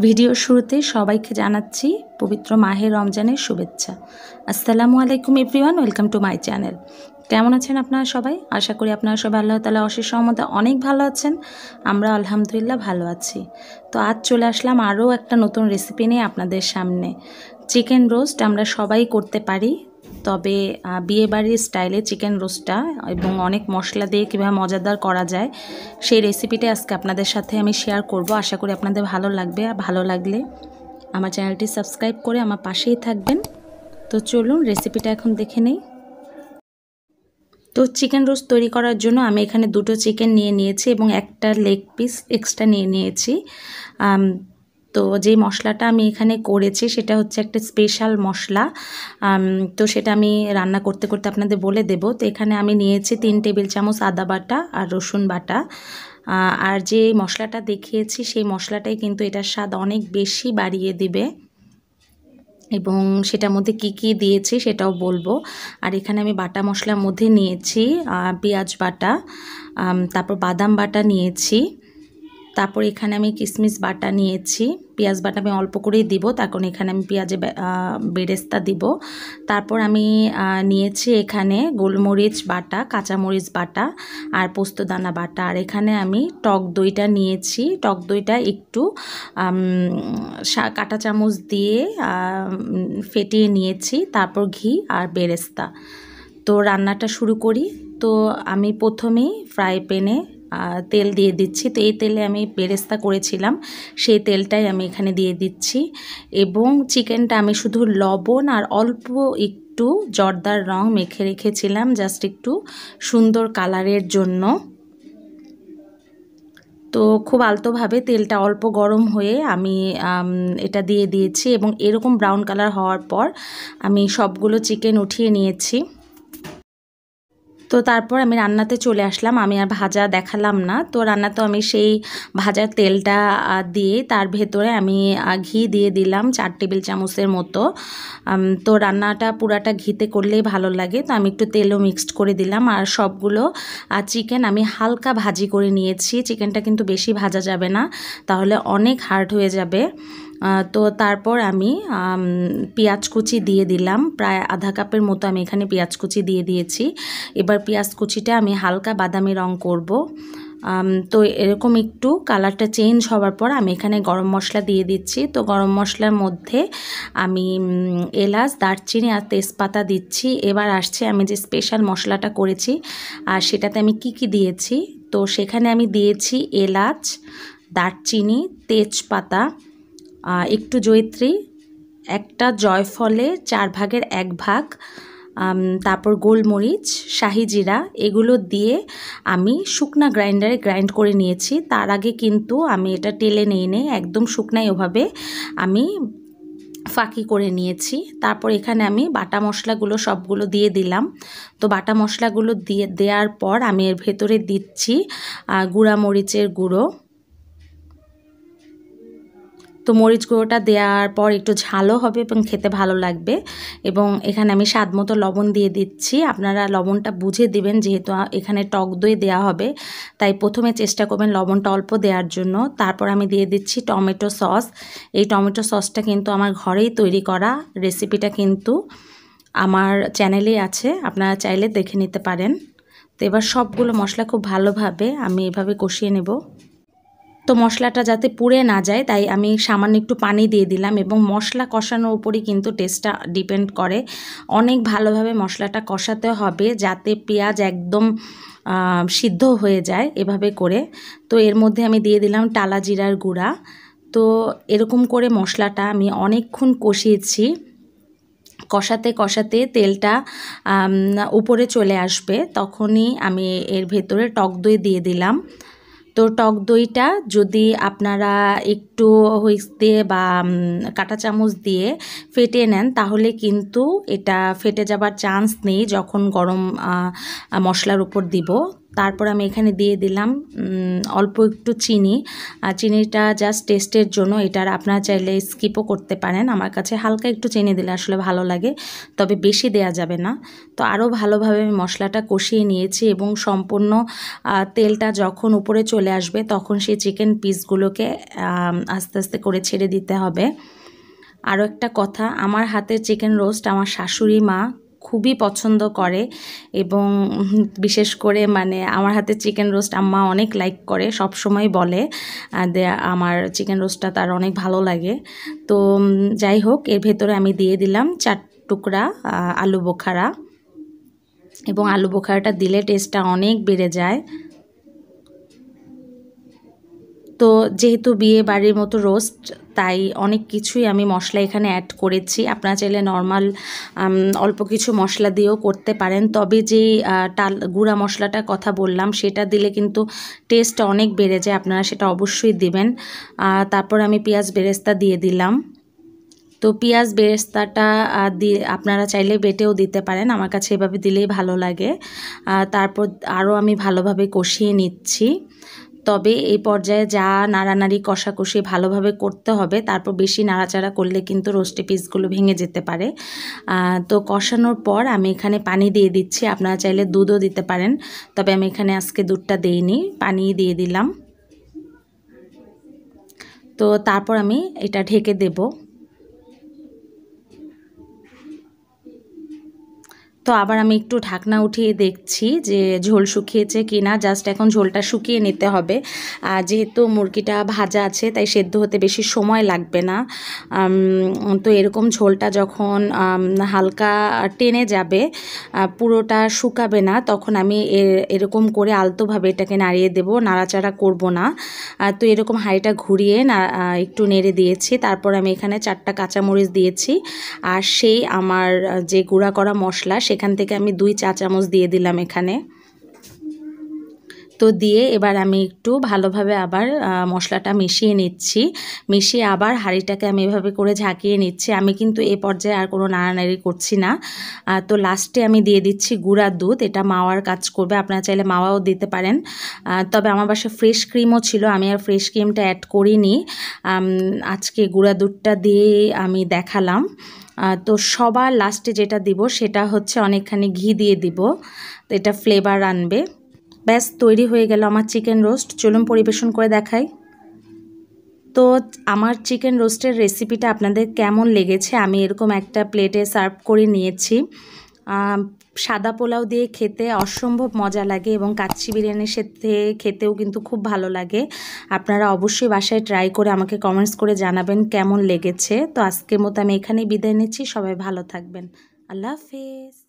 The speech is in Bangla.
ভিডিওর শুরুতে সবাইকে জানাচ্ছি পবিত্র মাহে রমজানের শুভেচ্ছা। আসসালামু আলাইকুম everyone, welcome to my channel. কেমন আছেন আপনারা সবাই? আশা করি আপনারা সবাই আল্লাহ তাআলা অশেষ রহমতে অনেক ভালো আছেন। আমরা আলহামদুলিল্লাহ ভালো আছি। তো আজ চলে আসলাম আরও একটা নতুন রেসিপি নিয়ে আপনাদের সামনে। চিকেন রোস্ট আমরা সবাই করতে পারি, তবে বিয়েবাড়ির স্টাইলে চিকেন রোস্টটা এবং অনেক মশলা দিয়ে কীভাবে মজাদার করা যায় সেই রেসিপিটা আজকে আপনাদের সাথে আমি শেয়ার করব। আশা করি আপনাদের ভালো লাগবে, আর ভালো লাগলে আমার চ্যানেলটি সাবস্ক্রাইব করে আমার পাশেই থাকবেন। তো চলুন রেসিপিটা এখন দেখে নেই। তো চিকেন রোস্ট তৈরি করার জন্য আমি এখানে দুটো চিকেন নিয়ে নিয়েছি এবং একটা লেগ পিস এক্সট্রা নিয়ে নিয়েছি। তো যে মশলাটা আমি এখানে করেছি সেটা হচ্ছে একটা স্পেশাল মশলা। তো সেটা আমি রান্না করতে করতে আপনাদের বলে দেব। তো এখানে আমি নিয়েছি 3 টেবিল চামচ আদা বাটা আর রসুন বাটা। আর যে মশলাটা দেখিয়েছি সেই মশলাটাই কিন্তু এটার স্বাদ অনেক বেশি বাড়িয়ে দিবে, এবং সেটার মধ্যে কি কি দিয়েছি সেটাও বলবো। আর এখানে আমি বাটা মশলার মধ্যে নিয়েছি পেঁয়াজ বাটা, তারপর বাদাম বাটা নিয়েছি, তারপর এখানে আমি কিশমিশ বাটা নিয়েছি। পেঁয়াজ বাটা আমি অল্প করেই দিব, তার কারণ এখানে আমি পেঁয়াজে বেরেস্তা দিব। তারপর আমি নিয়েছি এখানে গোলমরিচ বাটা, কাঁচামরিচ বাটা আর পোস্তদানা বাটা। আর এখানে আমি টক দইটা নিয়েছি। টক দইটা একটু কাঁটা চামচ দিয়ে ফেটিয়ে নিয়েছি, তারপর ঘি আর বেরেস্তা। তো রান্নাটা শুরু করি। তো আমি প্রথমেই ফ্রাই প্যানে তেল দিয়ে দিচ্ছি। তো এই তেলে আমি বেরেস্তা করেছিলাম, সেই তেলটাই আমি এখানে দিয়ে দিচ্ছি। এবং চিকেনটা আমি শুধু লবণ আর অল্প একটু জর্দার রং মেখে রেখেছিলাম, জাস্ট একটু সুন্দর কালারের জন্য। তো খুব আলতোভাবে তেলটা অল্প গরম হয়ে আমি এটা দিয়ে দিয়েছি, এবং এরকম ব্রাউন কালার হওয়ার পর আমি সবগুলো চিকেন উঠিয়ে নিয়েছি। তো তারপর আমি রান্নাতে চলে আসলাম। আমি আর ভাজা দেখালাম না। তো রান্নাতে আমি সেই ভাজার তেলটা দিয়ে তার ভেতরে আমি ঘি দিয়ে দিলাম 4 টেবিল চামচের মতো। তো রান্নাটা পুরাটা ঘিতে করলেই ভালো লাগে। তো আমি একটু তেলও মিক্সড করে দিলাম। আর সবগুলো চিকেন আমি হালকা ভাজি করে নিয়েছি। চিকেনটা কিন্তু বেশি ভাজা যাবে না, তাহলে অনেক হার্ড হয়ে যাবে। তো তারপর আমি পেঁয়াজ কুচি দিয়ে দিলাম, প্রায় আধা কাপের মতো আমি এখানে পেঁয়াজ কুচি দিয়ে দিয়েছি। এবার পেঁয়াজ কুচিটা আমি হালকা বাদামি রং করব। তো এরকম একটু কালারটা চেঞ্জ হওয়ার পর আমি এখানে গরম মশলা দিয়ে দিচ্ছি। তো গরম মশলার মধ্যে আমি এলাচ, দারচিনি আর তেজপাতা দিচ্ছি। এবার আসছে আমি যে স্পেশাল মশলাটা করেছি আর সেটাতে আমি কি কি দিয়েছি। তো সেখানে আমি দিয়েছি এলাচ, দারচিনি, তেজপাতা, একটু জয়িত্রী, একটা জয়ফলে 4 ভাগের 1 ভাগ, তারপর গোলমরিচ, শাহি জিরা, এগুলো দিয়ে আমি শুকনা গ্রাইন্ডারে গ্রাইন্ড করে নিয়েছি। তার আগে কিন্তু আমি এটা টেলে নিয়ে একদম শুকনাই ওভাবে আমি ফাঁকি করে নিয়েছি। তারপর এখানে আমি বাটা মশলাগুলো সবগুলো দিয়ে দিলাম। তো বাটা মশলাগুলো দেওয়ার পর আমি এর ভেতরে দিচ্ছি গুঁড়া মরিচের গুঁড়ো। তো মরিচ গুঁড়োটা দেওয়ার পর একটু ঝালও হবে এবং খেতে ভালো লাগবে। এবং এখানে আমি স্বাদ মতো লবণ দিয়ে দিচ্ছি। আপনারা লবণটা বুঝে দিবেন, যেহেতু এখানে টক দই দেওয়া হবে, তাই প্রথমে চেষ্টা করবেন লবণটা অল্প দেওয়ার জন্য। তারপর আমি দিয়ে দিচ্ছি টমেটো সস। এই টমেটো সসটা কিন্তু আমার ঘরেই তৈরি করা, রেসিপিটা কিন্তু আমার চ্যানেলেই আছে, আপনারা চাইলে দেখে নিতে পারেন। তো এবার সবগুলো মশলা খুব ভালোভাবে আমি এভাবে কষিয়ে নেব। তো মশলাটা যাতে পুড়ে না যায় তাই আমি সামান্য একটু পানি দিয়ে দিলাম, এবং মশলা কষানোর উপরই কিন্তু টেস্টটা ডিপেন্ড করে। অনেক ভালোভাবে মশলাটা কষাতে হবে যাতে পেঁয়াজ একদম সিদ্ধ হয়ে যায়, এভাবে করে। তো এর মধ্যে আমি দিয়ে দিলাম টালা জিরার গুঁড়া। তো এরকম করে মশলাটা আমি অনেকক্ষণ কষিয়েছি। কষাতে কষাতে তেলটা উপরে চলে আসবে, তখনই আমি এর ভেতরে টক দই দিয়ে দিলাম। তো টক দইটা যদি আপনারা একটু হুইস্ক দিয়ে বা কাঁটা চামচ দিয়ে ফেটিয়ে নেন, তাহলে কিন্তু এটা ফেটে যাবার চান্স নেই যখন গরম মশলার উপর দিব। তারপর আমি এখানে দিয়ে দিলাম অল্প একটু চিনি। চিনিটা জাস্ট টেস্টের জন্য, এটার আপনারা চাইলে স্কিপও করতে পারেন। আমার কাছে হালকা একটু চিনি দিলে আসলে ভালো লাগে, তবে বেশি দেয়া যাবে না। তো আরও ভালোভাবে আমি মশলাটা কষিয়ে নিয়েছি এবং সম্পূর্ণ তেলটা যখন উপরে চলে আসবে তখন সেই চিকেন পিসগুলোকে আস্তে আস্তে করে ছেড়ে দিতে হবে। আরও একটা কথা, আমার হাতের চিকেন রোস্ট আমার শাশুড়ি মা খুবই পছন্দ করে এবং বিশেষ করে মানে আমার হাতের চিকেন রোস্ট আম্মা অনেক লাইক করে, সব সময় বলে আমার চিকেন রোস্টটা তার অনেক ভালো লাগে। তো যাই হোক, এর ভেতরে আমি দিয়ে দিলাম 4 টুকরা আলু বোখারা, এবং আলু বোখারাটা দিলে টেস্টটা অনেক বেড়ে যায়। তো যেহেতু বিয়ে বাড়ির মতো রোস্ট, তাই অনেক কিছুই আমি মশলা এখানে অ্যাড করেছি। আপনারা চাইলে নর্মাল অল্প কিছু মশলা দিয়েও করতে পারেন, তবে যে গুঁড়া মশলাটার কথা বললাম সেটা দিলে কিন্তু টেস্ট অনেক বেড়ে যায়, আপনারা সেটা অবশ্যই দিবেন। তারপর আমি পেঁয়াজ বেরেস্তা দিয়ে দিলাম। তো পেঁয়াজ বেরেস্তাটা দিয়ে আপনারা চাইলে বেটেও দিতে পারেন, আমার কাছে এভাবে দিলেই ভালো লাগে। তারপর আরও আমি ভালোভাবে কষিয়ে নিচ্ছি। তবে এই পর্যায়ে যা নাড়ানাড়ি কষাকষি ভালোভাবে করতে হবে, তারপর বেশি নাড়াচাড়া করলে কিন্তু রোস্টি পিসগুলো ভেঙে যেতে পারে। তো কষানোর পর আমি এখানে পানি দিয়ে দিচ্ছি, আপনারা চাইলে দুধও দিতে পারেন, তবে আমি এখানে আজকে দুধটা দিইনি, পানি দিয়ে দিলাম। তো তারপর আমি এটা ঢেকে দেব। তো আবার আমি একটু ঢাকনা উঠিয়ে দেখছি যে ঝোল শুকিয়েছে কিনা। জাস্ট এখন ঝোলটা শুকিয়ে নিতে হবে, যেহেতু মুরগিটা ভাজা আছে তাই সেদ্ধ হতে বেশি সময় লাগবে না। তো এরকম ঝোলটা যখন হালকা টেনে যাবে, পুরোটা শুকাবে না, তখন আমি এরকম করে আলতোভাবে এটাকে নাড়িয়ে দেব, নাড়াচাড়া করব না। তো এরকম হাঁড়িটা ঘুরিয়ে একটু নেড়ে দিয়েছি। তারপর আমি এখানে 4টা কাঁচামরিচ দিয়েছি, আর সেই আমার যে গুঁড়া করা মশলা সেখান থেকে আমি 2 চা চামচ দিয়ে দিলাম এখানে। তো দিয়ে এবার আমি একটু ভালোভাবে আবার মশলাটা মিশিয়ে নিচ্ছি। মিশিয়ে আবার হাঁড়িটাকে আমি এভাবে করে ঝাঁকিয়ে নিচ্ছি। আমি কিন্তু এই পর্যায়ে আর কোনো নাড়ানাড়ি করছি না। তো লাস্টে আমি দিয়ে দিচ্ছি গুঁড়া দুধ, এটা মাওয়ার কাজ করবে, আপনারা চাইলে মাওয়াও দিতে পারেন। তবে আমার বাসায় ফ্রেশ ক্রিমও ছিল, আমি আর ফ্রেশ ক্রিমটা অ্যাড করিনি, আজকে গুঁড়া দুধটা দিয়ে আমি দেখালাম। তো সবার লাস্টে যেটা দিব সেটা হচ্ছে অনেকখানি ঘি দিয়ে দিব, তো এটা ফ্লেভার আনবে। ব্যাস তৈরি হয়ে গেল আমার চিকেন রোস্ট। চলুন পরিবেশন করে দেখাই। তো আমার চিকেন রোস্টের রেসিপিটা আপনাদের কেমন লেগেছে? আমি এরকম একটা প্লেটে সার্ভ করে নিয়েছি। সাদা পোলাও দিয়ে খেতে অসম্ভব মজা লাগে এবং কাচ্চি বিরিয়ানির সাথে খেতেও কিন্তু খুব ভালো লাগে। আপনারা অবশ্যই বাসায় ট্রাই করে আমাকে কমেন্টস করে জানাবেন কেমন লেগেছে। তো আজকের মতো আমি এখানেই বিদায় নিচ্ছি, সবাই ভালো থাকবেন। আল্লাহ হাফেজ।